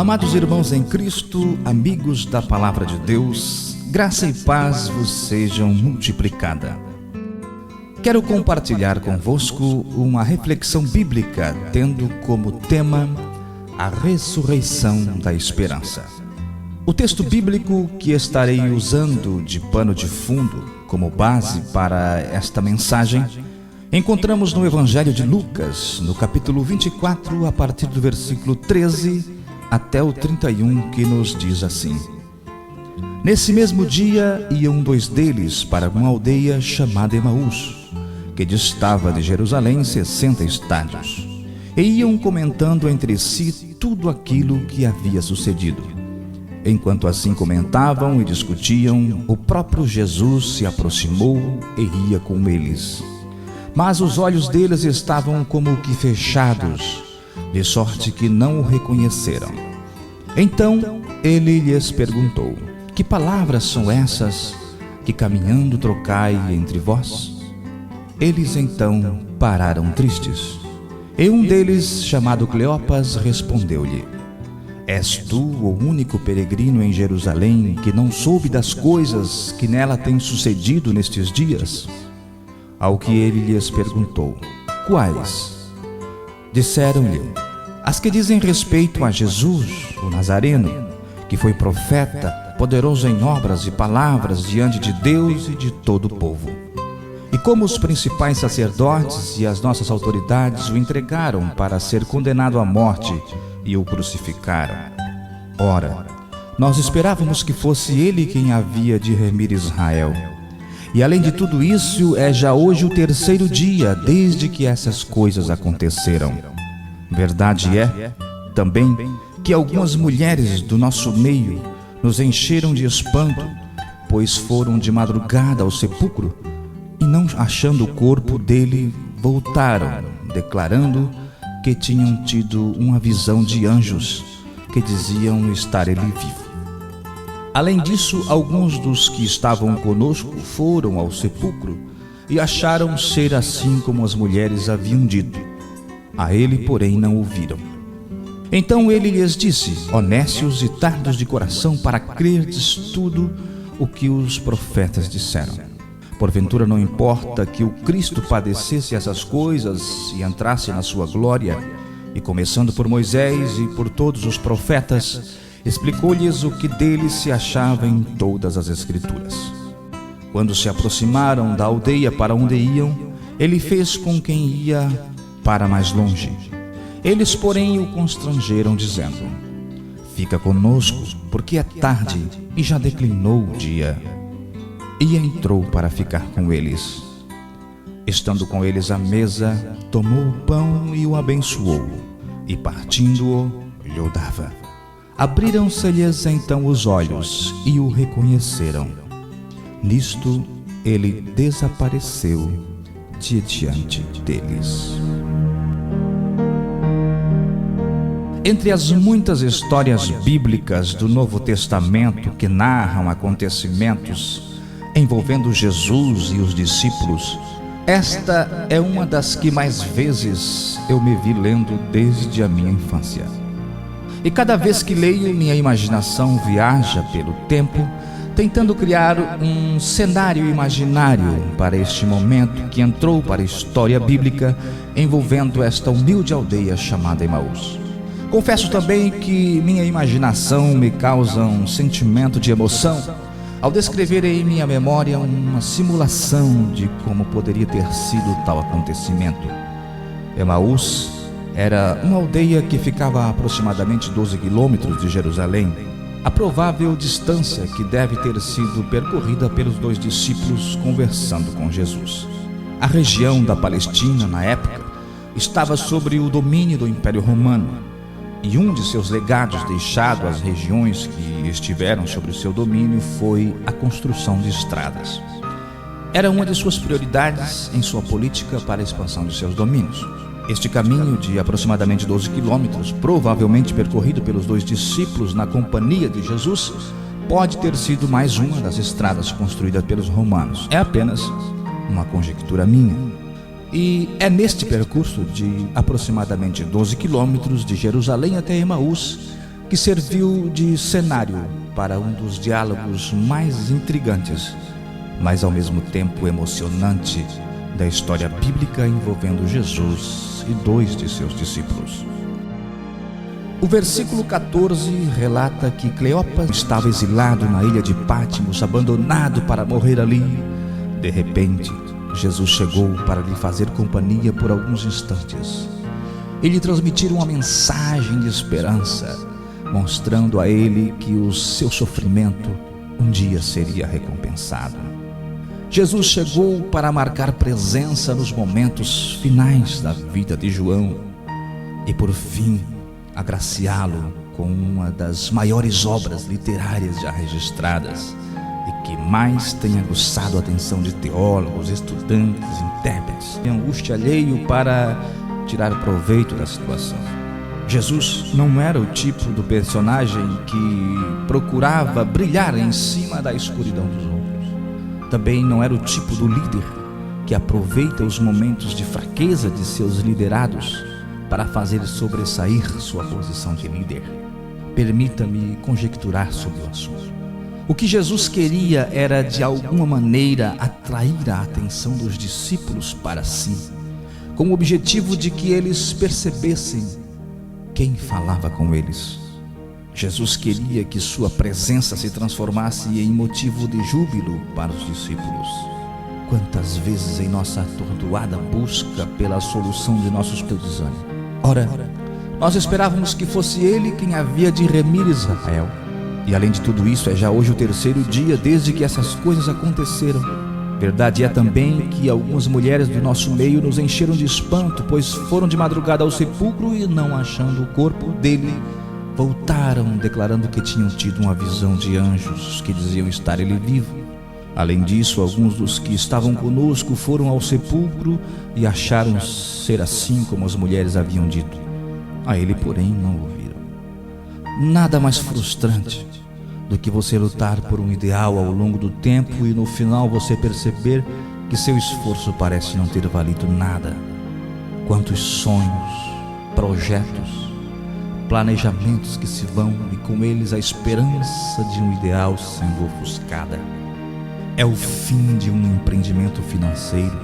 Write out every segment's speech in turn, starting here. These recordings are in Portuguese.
Amados irmãos em Cristo, amigos da Palavra de Deus, graça e paz vos sejam multiplicada. Quero compartilhar convosco uma reflexão bíblica tendo como tema a ressurreição da esperança. O texto bíblico que estarei usando de pano de fundo como base para esta mensagem encontramos no Evangelho de Lucas, no capítulo 24, a partir do versículo 13 até o 31, que nos diz assim: Nesse mesmo dia iam dois deles para uma aldeia chamada Emaús, que distava de Jerusalém 60 estádios, e iam comentando entre si tudo aquilo que havia sucedido. Enquanto assim comentavam e discutiam, o próprio Jesus se aproximou e ia com eles. Mas os olhos deles estavam como que fechados, de sorte que não o reconheceram. Então ele lhes perguntou: Que palavras são essas que caminhando trocai entre vós? Eles então pararam tristes. E um deles, chamado Cleopas, respondeu-lhe: És tu o único peregrino em Jerusalém que não soube das coisas que nela têm sucedido nestes dias? Ao que ele lhes perguntou: Quais? Disseram-lhe: As que dizem respeito a Jesus, o Nazareno, que foi profeta, poderoso em obras e palavras diante de Deus e de todo o povo. E como os principais sacerdotes e as nossas autoridades o entregaram para ser condenado à morte e o crucificaram. Ora, nós esperávamos que fosse ele quem havia de remir Israel. E além de tudo isso, é já hoje o terceiro dia desde que essas coisas aconteceram. Verdade é, também, que algumas mulheres do nosso meio nos encheram de espanto, pois foram de madrugada ao sepulcro e, não achando o corpo dele, voltaram, declarando que tinham tido uma visão de anjos que diziam estar ele vivo. Além disso, alguns dos que estavam conosco foram ao sepulcro e acharam ser assim como as mulheres haviam dito. A ele, porém, não ouviram. Então ele lhes disse: Ó nécios e tardos de coração, para crerdes tudo o que os profetas disseram. Porventura não importa que o Cristo padecesse essas coisas e entrasse na sua glória? E começando por Moisés e por todos os profetas, explicou-lhes o que dele se achava em todas as Escrituras. Quando se aproximaram da aldeia para onde iam, ele fez com quem ia para mais longe. Eles, porém, o constrangeram, dizendo: Fica conosco, porque é tarde e já declinou o dia. E entrou para ficar com eles. Estando com eles à mesa, tomou o pão e o abençoou, e partindo-o, lhe o dava. Abriram-se-lhes então os olhos e o reconheceram. Nisto ele desapareceu de diante deles. Entre as muitas histórias bíblicas do Novo Testamento que narram acontecimentos envolvendo Jesus e os discípulos, esta é uma das que mais vezes eu me vi lendo desde a minha infância. E cada vez que leio, minha imaginação viaja pelo tempo, tentando criar um cenário imaginário para este momento que entrou para a história bíblica envolvendo esta humilde aldeia chamada Emaús. Confesso também que minha imaginação me causa um sentimento de emoção ao descrever em minha memória uma simulação de como poderia ter sido tal acontecimento. Emaús era uma aldeia que ficava a aproximadamente 12 quilômetros de Jerusalém, a provável distância que deve ter sido percorrida pelos dois discípulos conversando com Jesus. A região da Palestina, na época, estava sob o domínio do Império Romano, e um de seus legados deixado às regiões que estiveram sob o seu domínio foi a construção de estradas. Era uma de suas prioridades em sua política para a expansão de seus domínios. Este caminho de aproximadamente 12 quilômetros, provavelmente percorrido pelos dois discípulos na companhia de Jesus, pode ter sido mais uma das estradas construídas pelos romanos. É apenas uma conjectura minha. E é neste percurso de aproximadamente 12 quilômetros de Jerusalém até Emaús que serviu de cenário para um dos diálogos mais intrigantes, mas ao mesmo tempo emocionante, da história bíblica envolvendo Jesus e 2 de seus discípulos. O versículo 14 relata que Cleopas estava exilado na ilha de Pátmos, abandonado para morrer ali. De repente, Jesus chegou para lhe fazer companhia por alguns instantes e lhe transmitir uma mensagem de esperança, mostrando a ele que o seu sofrimento um dia seria recompensado. Jesus chegou para marcar presença nos momentos finais da vida de João e, por fim, agraciá-lo com uma das maiores obras literárias já registradas e que mais tem aguçado a atenção de teólogos, estudantes, intérpretes, em angústia alheio para tirar proveito da situação. Jesus não era o tipo do personagem que procurava brilhar em cima da escuridão dos outros. Também não era o tipo do líder que aproveita os momentos de fraqueza de seus liderados para fazer sobressair sua posição de líder. Permita-me conjecturar sobre o assunto. O que Jesus queria era, de alguma maneira, atrair a atenção dos discípulos para si, com o objetivo de que eles percebessem quem falava com eles. Jesus queria que sua presença se transformasse em motivo de júbilo para os discípulos. Quantas vezes em nossa atordoada busca pela solução de nossos desânimos, ora, nós esperávamos que fosse Ele quem havia de remir Israel. E além de tudo isso, é já hoje o 3º dia desde que essas coisas aconteceram. Verdade é também que algumas mulheres do nosso meio nos encheram de espanto, pois foram de madrugada ao sepulcro e, não achando o corpo dele, voltaram declarando que tinham tido uma visão de anjos que diziam estar ele vivo. Além disso, alguns dos que estavam conosco foram ao sepulcro e acharam ser assim como as mulheres haviam dito. A ele, porém, não ouviram. Nada mais frustrante do que você lutar por um ideal ao longo do tempo e no final você perceber que seu esforço parece não ter valido nada. Quantos sonhos, projetos, planejamentos que se vão e com eles a esperança de um ideal sendo ofuscada. É o fim de um empreendimento financeiro,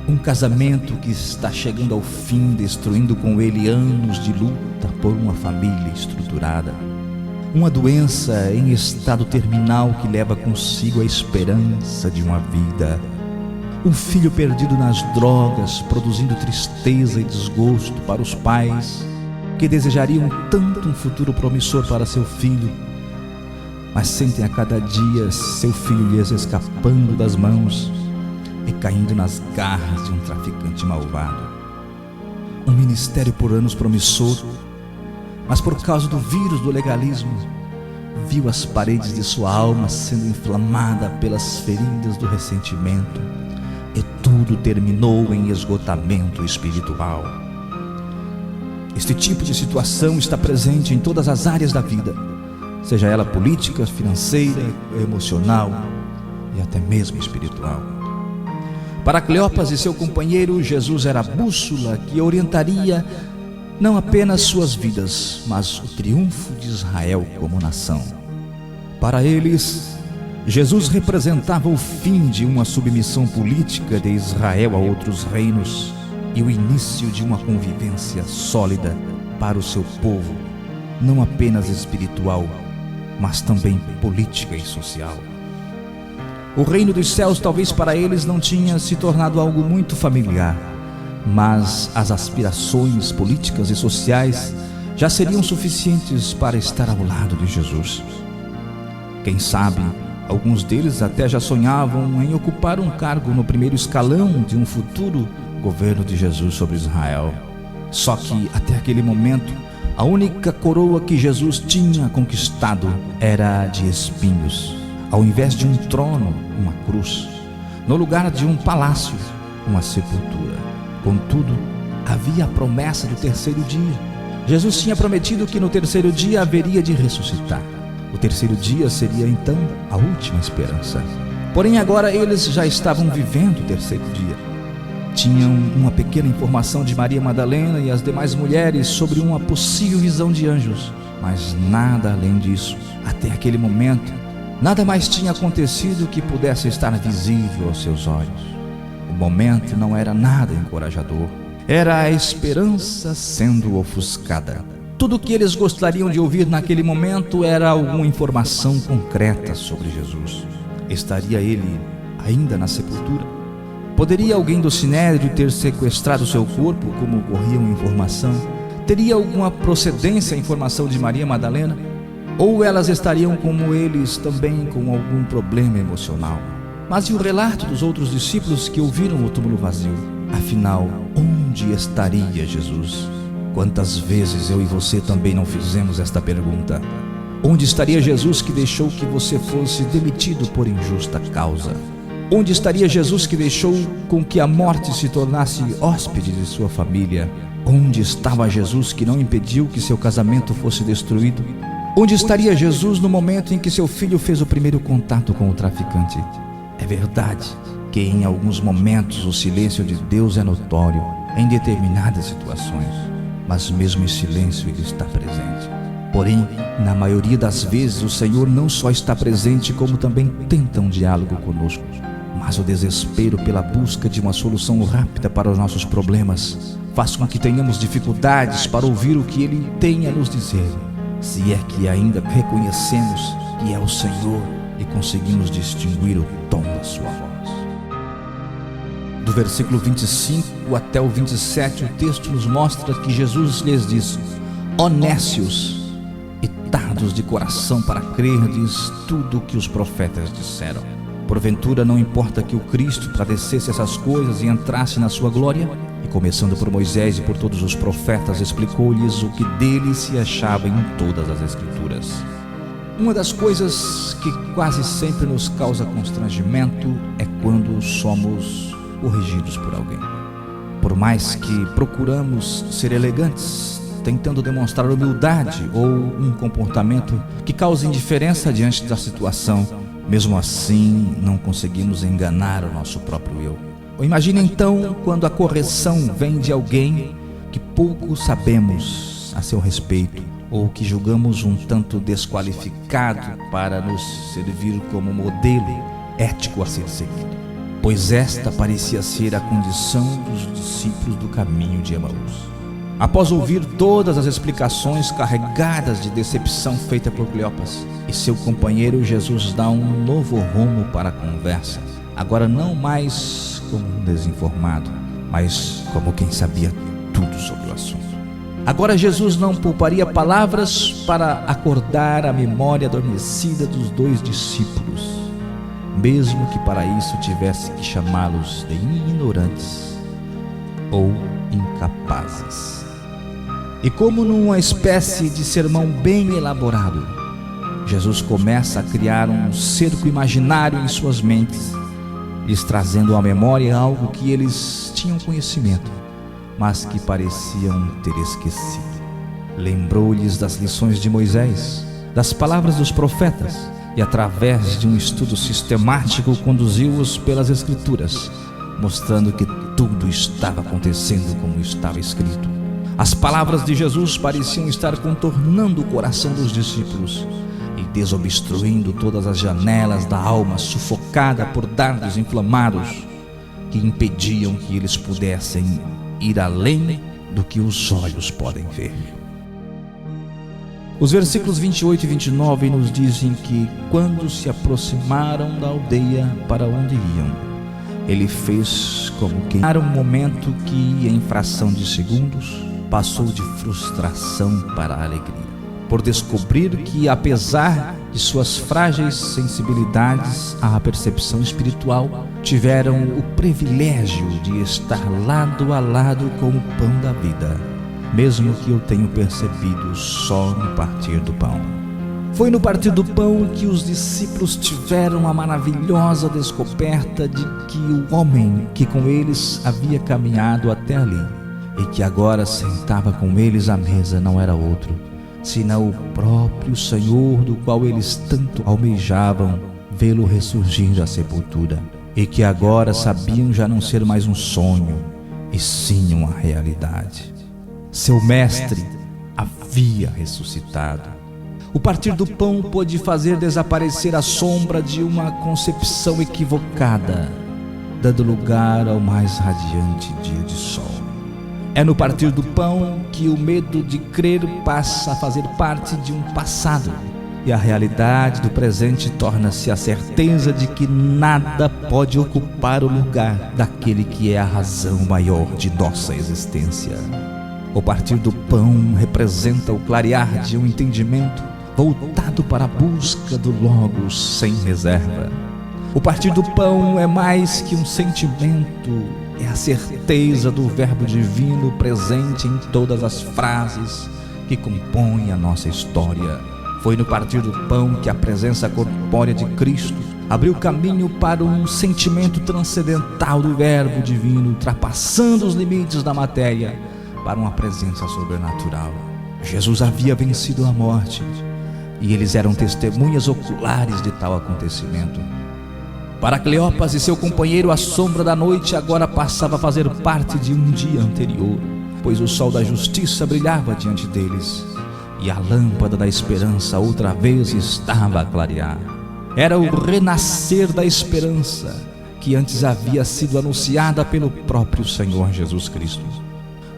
um casamento que está chegando ao fim, destruindo com ele anos de luta por uma família estruturada. Uma doença em estado terminal que leva consigo a esperança de uma vida. Um filho perdido nas drogas, produzindo tristeza e desgosto para os pais que desejariam tanto um futuro promissor para seu filho, mas sentem a cada dia seu filho lhes escapando das mãos e caindo nas garras de um traficante malvado. Um ministério por anos promissor, mas por causa do vírus do legalismo, viu as paredes de sua alma sendo inflamada pelas feridas do ressentimento, e tudo terminou em esgotamento espiritual. Este tipo de situação está presente em todas as áreas da vida, seja ela política, financeira, emocional e até mesmo espiritual. Para Cleopas e seu companheiro, Jesus era a bússola que orientaria não apenas suas vidas, mas o triunfo de Israel como nação. Para eles, Jesus representava o fim de uma submissão política de Israel a outros reinos e o início de uma convivência sólida para o seu povo, não apenas espiritual, mas também política e social. O reino dos céus talvez para eles não tinha se tornado algo muito familiar, mas as aspirações políticas e sociais já seriam suficientes para estar ao lado de Jesus. Quem sabe, alguns deles até já sonhavam em ocupar um cargo no primeiro escalão de um futuro governo de Jesus sobre Israel. Só que, até aquele momento, a única coroa que Jesus tinha conquistado era a de espinhos. Ao invés de um trono, uma cruz. No lugar de um palácio, uma sepultura. Contudo, havia a promessa do 3º dia. Jesus tinha prometido que no 3º dia haveria de ressuscitar. O 3º dia seria então a última esperança. Porém, agora eles já estavam vivendo o 3º dia. Tinham uma pequena informação de Maria Madalena e as demais mulheres sobre uma possível visão de anjos. mas nada além disso. Até aquele momento, nada mais tinha acontecido que pudesse estar visível aos seus olhos. O momento não era nada encorajador. Era a esperança sendo ofuscada. Tudo o que eles gostariam de ouvir naquele momento era alguma informação concreta sobre Jesus. Estaria ele ainda na sepultura? Poderia alguém do Sinédrio ter sequestrado seu corpo, como corria uma informação? Teria alguma procedência a informação de Maria Madalena? Ou elas estariam como eles também com algum problema emocional? Mas e o relato dos outros discípulos que ouviram o túmulo vazio? Afinal, onde estaria Jesus? Quantas vezes eu e você também não fizemos esta pergunta? Onde estaria Jesus que deixou que você fosse demitido por injusta causa? Onde estaria Jesus que deixou com que a morte se tornasse hóspede de sua família? Onde estava Jesus que não impediu que seu casamento fosse destruído? Onde estaria Jesus no momento em que seu filho fez o primeiro contato com o traficante? É verdade que em alguns momentos o silêncio de Deus é notório em determinadas situações, mas mesmo em silêncio Ele está presente. Porém, na maioria das vezes o Senhor não só está presente, como também tenta um diálogo conosco. Mas o desespero pela busca de uma solução rápida para os nossos problemas faz com que tenhamos dificuldades para ouvir o que Ele tem a nos dizer, se é que ainda reconhecemos que é o Senhor e conseguimos distinguir o tom da sua voz. Do versículo 25 até o 27, o texto nos mostra que Jesus lhes disse: ó nécios e tardos de coração para crerdes tudo o que os profetas disseram. Porventura não importa que o Cristo padecesse essas coisas e entrasse na sua glória? E começando por Moisés e por todos os profetas, explicou-lhes o que dele se achava em todas as Escrituras. Uma das coisas que quase sempre nos causa constrangimento é quando somos corrigidos por alguém. Por mais que procuramos ser elegantes, tentando demonstrar humildade ou um comportamento que cause indiferença diante da situação, mesmo assim não conseguimos enganar o nosso próprio eu. Imagine então quando a correção vem de alguém que pouco sabemos a seu respeito, ou que julgamos um tanto desqualificado para nos servir como modelo ético a ser seguido, pois esta parecia ser a condição dos discípulos do caminho de Emaús. Após ouvir todas as explicações carregadas de decepção feita por Cleopas e seu companheiro, Jesus dá um novo rumo para a conversa, agora não mais como um desinformado, mas como quem sabia tudo sobre o assunto. Agora Jesus não pouparia palavras para acordar a memória adormecida dos dois discípulos, mesmo que para isso tivesse que chamá-los de ignorantes ou incapazes. E como numa espécie de sermão bem elaborado, Jesus começa a criar um cerco imaginário em suas mentes, lhes trazendo à memória algo que eles tinham conhecimento, mas que pareciam ter esquecido. Lembrou-lhes das lições de Moisés, das palavras dos profetas, e através de um estudo sistemático conduziu-os pelas Escrituras, mostrando que tudo estava acontecendo como estava escrito. As palavras de Jesus pareciam estar contornando o coração dos discípulos e desobstruindo todas as janelas da alma sufocada por dardos inflamados que impediam que eles pudessem ir além do que os olhos podem ver. Os versículos 28 e 29 nos dizem que quando se aproximaram da aldeia para onde iam, ele fez como que era um momento que, em fração de segundos, passou de frustração para a alegria, por descobrir que, apesar de suas frágeis sensibilidades à percepção espiritual, tiveram o privilégio de estar lado a lado com o pão da vida, mesmo que eu tenha percebido só no partir do pão. Foi no partir do pão que os discípulos tiveram a maravilhosa descoberta de que o homem que com eles havia caminhado até ali e que agora sentava com eles à mesa não era outro, senão o próprio Senhor, do qual eles tanto almejavam vê-lo ressurgir da sepultura, e que agora sabiam já não ser mais um sonho, e sim uma realidade. Seu mestre havia ressuscitado. O partir do pão pôde fazer desaparecer a sombra de uma concepção equivocada, dando lugar ao mais radiante dia de sol. É no partir do pão que o medo de crer passa a fazer parte de um passado, e a realidade do presente torna-se a certeza de que nada pode ocupar o lugar daquele que é a razão maior de nossa existência. O partir do pão representa o clarear de um entendimento voltado para a busca do Logos sem reserva. O partir do pão é mais que um sentimento, é a certeza do Verbo divino presente em todas as frases que compõem a nossa história. Foi no partir do pão que a presença corpórea de Cristo abriu caminho para um sentimento transcendental do Verbo divino, ultrapassando os limites da matéria para uma presença sobrenatural. Jesus havia vencido a morte, e eles eram testemunhas oculares de tal acontecimento. Para Cleopas e seu companheiro, a sombra da noite agora passava a fazer parte de um dia anterior, pois o sol da justiça brilhava diante deles, e a lâmpada da esperança outra vez estava a clarear. Era o renascer da esperança, que antes havia sido anunciada pelo próprio Senhor Jesus Cristo.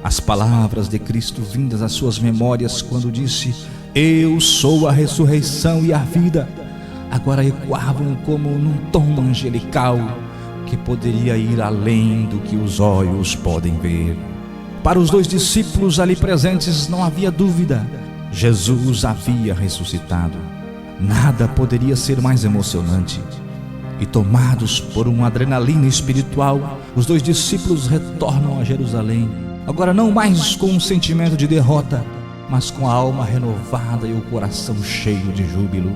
As palavras de Cristo vindas às suas memórias quando disse: "Eu sou a ressurreição e a vida", agora ecoavam como num tom angelical que poderia ir além do que os olhos podem ver. Para os 2 discípulos ali presentes não havia dúvida: Jesus havia ressuscitado. Nada poderia ser mais emocionante. E tomados por uma adrenalina espiritual, os 2 discípulos retornam a Jerusalém, agora não mais com um sentimento de derrota, mas com a alma renovada e o coração cheio de júbilo.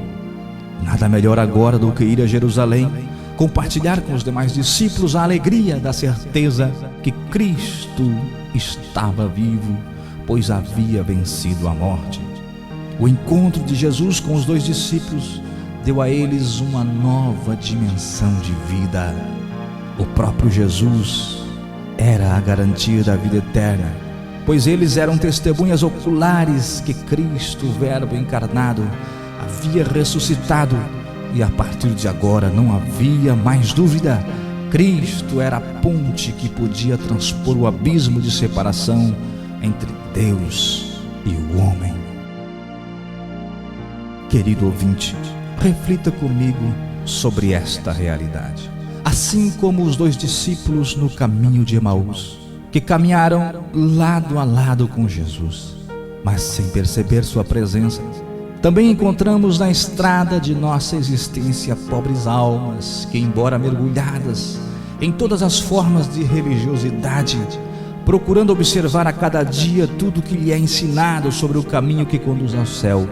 Nada melhor agora do que ir a Jerusalém, compartilhar com os demais discípulos a alegria da certeza que Cristo estava vivo, pois havia vencido a morte. O encontro de Jesus com os 2 discípulos deu a eles uma nova dimensão de vida. O próprio Jesus era a garantia da vida eterna, pois eles eram testemunhas oculares que Cristo, o Verbo encarnado, havia ressuscitado, e a partir de agora não havia mais dúvida: Cristo era a ponte que podia transpor o abismo de separação entre Deus e o homem. Querido ouvinte, reflita comigo sobre esta realidade. Assim como os 2 discípulos no caminho de Emaús, que caminharam lado a lado com Jesus, mas sem perceber sua presença, também encontramos na estrada de nossa existência pobres almas que, embora mergulhadas em todas as formas de religiosidade, procurando observar a cada dia tudo que lhe é ensinado sobre o caminho que conduz ao céu,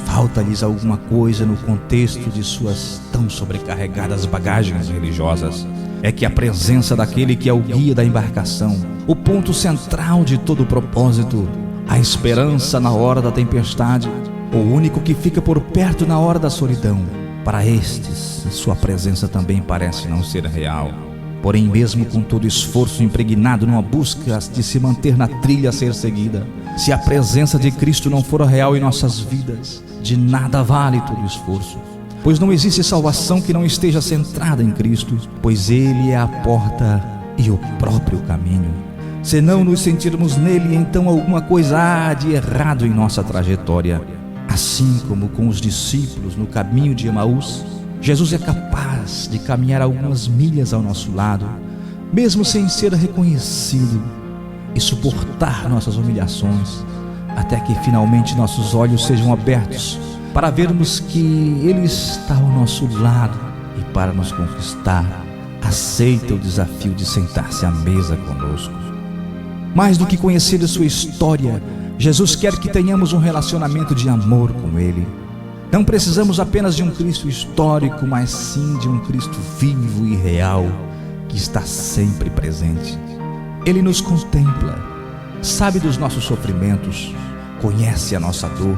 falta-lhes alguma coisa no contexto de suas tão sobrecarregadas bagagens religiosas. É que a presença daquele que é o guia da embarcação, o ponto central de todo o propósito, a esperança na hora da tempestade, o único que fica por perto na hora da solidão, para estes, sua presença também parece não ser real. Porém, mesmo com todo esforço impregnado numa busca de se manter na trilha a ser seguida, se a presença de Cristo não for real em nossas vidas, de nada vale todo esforço. Pois não existe salvação que não esteja centrada em Cristo, pois Ele é a porta e o próprio caminho. Se não nos sentirmos nele, então alguma coisa há de errado em nossa trajetória. Assim como com os discípulos no caminho de Emaús, Jesus é capaz de caminhar algumas milhas ao nosso lado, mesmo sem ser reconhecido, e suportar nossas humilhações, até que finalmente nossos olhos sejam abertos para vermos que Ele está ao nosso lado e, para nos conquistar, aceita o desafio de sentar-se à mesa conosco. Mais do que conhecer a sua história, Jesus quer que tenhamos um relacionamento de amor com Ele. Não precisamos apenas de um Cristo histórico, mas sim de um Cristo vivo e real, que está sempre presente. Ele nos contempla, sabe dos nossos sofrimentos, conhece a nossa dor,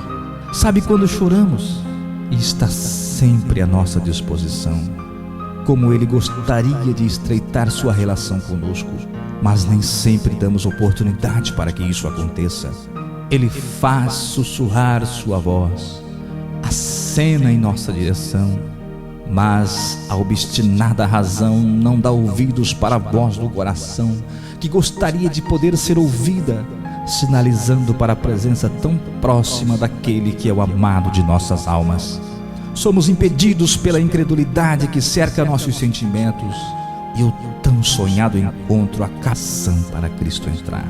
sabe quando choramos e está sempre à nossa disposição. Como Ele gostaria de estreitar sua relação conosco, mas nem sempre damos oportunidade para que isso aconteça. Ele faz sussurrar sua voz, acena em nossa direção, mas a obstinada razão não dá ouvidos para a voz do coração, que gostaria de poder ser ouvida, sinalizando para a presença tão próxima daquele que é o amado de nossas almas. Somos impedidos pela incredulidade que cerca nossos sentimentos e o tão sonhado encontro, a cação para Cristo entrar.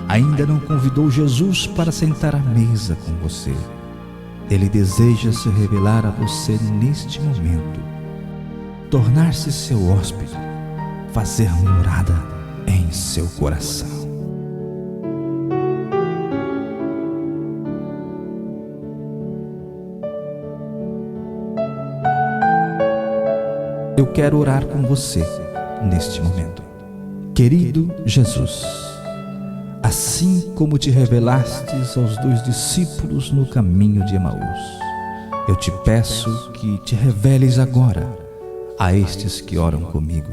Ainda não convidou Jesus para sentar à mesa com você. Ele deseja se revelar a você neste momento, tornar-se seu hóspede, fazer morada em seu coração. Eu quero orar com você neste momento. Querido Jesus, assim como te revelastes aos 2 discípulos no caminho de Emaús, eu te peço que te reveles agora a estes que oram comigo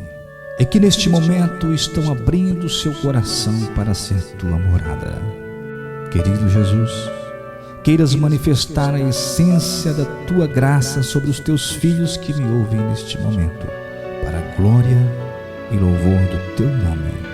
e que neste momento estão abrindo seu coração para ser tua morada. Querido Jesus, queiras manifestar a essência da tua graça sobre os teus filhos que me ouvem neste momento, para a glória e louvor do teu nome.